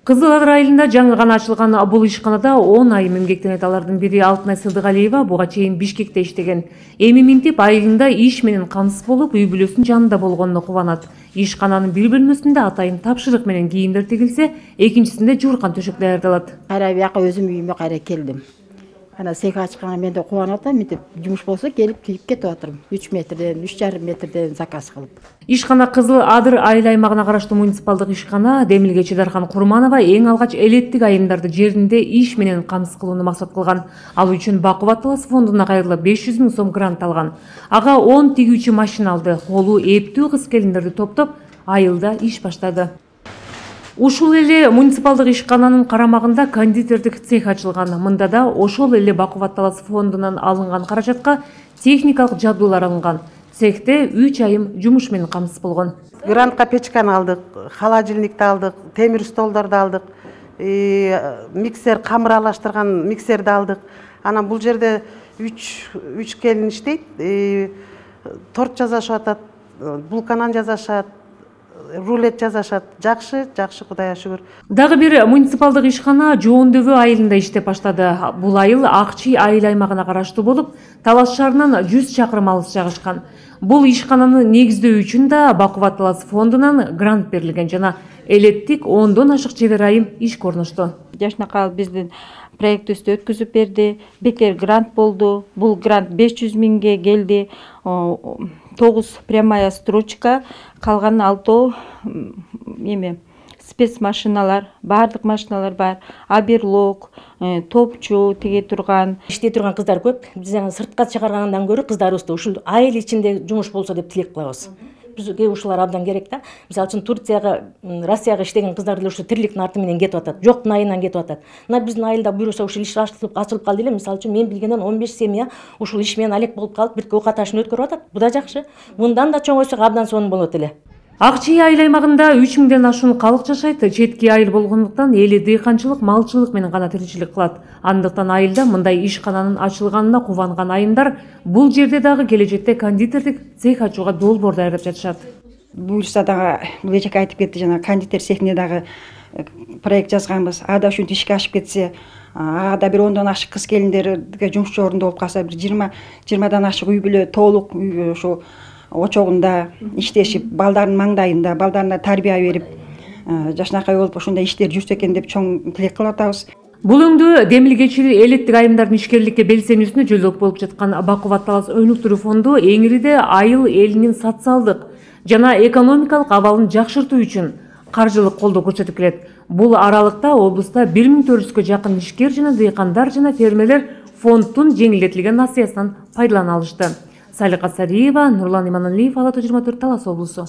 Кызыл Ар айылында жаңы гана ачылган бул ишканада 10 айым эмгектенет. Алардын бири Алтынай Сыдыгалиева буга чейин Бишкекте иштеген. Эми минтип айылында иш менен камсыз болуп, үй бүлөсүнүн жанында болгонуна кубанат. Ишкананын бир бөлмөсүндө атайын тапшырык менен кийимдер тигилсе, экинчисинде жууркан төшөк даярдалат. Кайра бияка өзүм үйүмө кайра келдим. Ана сек ачканга мен да кубанып атам, мынтип жумуш болсо келип кийип кетип атырмын. 3 метрден, 3,5 метрден заказ кылып. Ишкана Кызыл Адыр айыл аймагына караштуу муниципалдык ишкана Демилгечи Дархан Курманова эң алгач элеттик айымдарды жеринде иш менен камсыз кылууну максат кылган. Ал үчүн Бакубат Талас фондуна кайрылып 500 000 сом грант алган. Ага 10 тигүүчү машина алды. Колу эптүү кыз-келиндерди топтоп айылда иш баштады. Ушул эле муниципалдык ишкананын карамагында кондитердик цех ачылган. Мында да ошол эле Бакубат Талас фондунан алынган каражатка техникалык жабдуулар алынган. Цехте 3 айым жумуш менен камсыз болгон. Грантка печканы алдык, холодильникти алдык, темир столдорду алдык, миксер, камыр алаштырган миксерди алдык. Анан бул жерде 3 келин иштейт, торт жасашып атат, булканан жасашат, рулет жасашат. Жакшы, Кудайга шүгүр. Дагы бир муниципалдык ишкана Жоондөбө айылында иштеп баштады. Бул айыл Акчи айыл аймагына караштуу болуп, Талас шаарынан 100 чакырым алыс жайгашкан. Бул ишкананы негиздөө үчүн да Бакубат Талас фондунан грант берилген жана элеттик 10дон ашык чебер айым иш көрүнүштү. Жашнакал биздин проектибизди өткүзүп берди. Бекер грант болду. Бул грант 500 000ге келди. 9 прямая строчка, калган 6 спецмашиналар, бардык машиналар бар. Аберлок, топчу тиге турган. Иштей турган кыздар көп. Биз сыртка чыгаргандан көрө кыздарыбызды ушул айыл ичинде жумуш болсо деп тилек кылабыз. Бизге ушулар абдан керек да. Мисалы үчүн Турцияга, Россияга иштеген кыздар деле ушу тирликтин арты менен кетип атат. Жоктун айынан кетип атат. Мына биздин айылда буюрса ушул иш ачылып калды эле. Мисалы үчүн мен билгенден 15 семья ушул иш менен алек болуп калып, бирге оок аташын өткөрүп атат. Бу да жакшы. Мындан да чоңойсок абдан сонун болот эле. Акчи айыл аймагында 3000ден ашуун калк жашайт. Четки айыл болгондуктан эли дыйканчылык, малчылык менен гана тиричилик кылат. Андыктан айылда мындай ишкананын ачылганына кубанган айымдар бул жерде дагы келечекте кондитердик цех ачууга долбоор даярдап жатышат. Буюрса дагы бул эжеке айтып кетти, жана кондитер цехине дагы проект жазганбыз. Ада ушинтип ишке ашып кетсе, ада бир 10дон ашык кыз келиндерге жумушчу орунда болуп калса, бир 20дан ашык үй бүлө толук ушу очогунда иштешип, балдардын маңдайында, балдарына тарбия берип, жашнакай болуп ушундай иштер жүрсө экен деп чоң тилек кылып атабыз. Бул өңдө Демилгечи элеттик айымдардын ишкерликке белсенүүсүнө жөлөк болуп жаткан Бакубат Талас өнүктүрүү фонду эңириде айыл элинин социалдык жана экономикалык абалын жакшыртуу үчүн каржылык колдоо көрсөтүп келет. Бул аралыкта облуста 1400гө жакын ишкер жана дыйкандар жана фермерлер фонддун жеңилдетилген акциясынан пайдалана алышты. Салика Сариева, Нурлан Иманалиев, Ала 24, Талас облусу.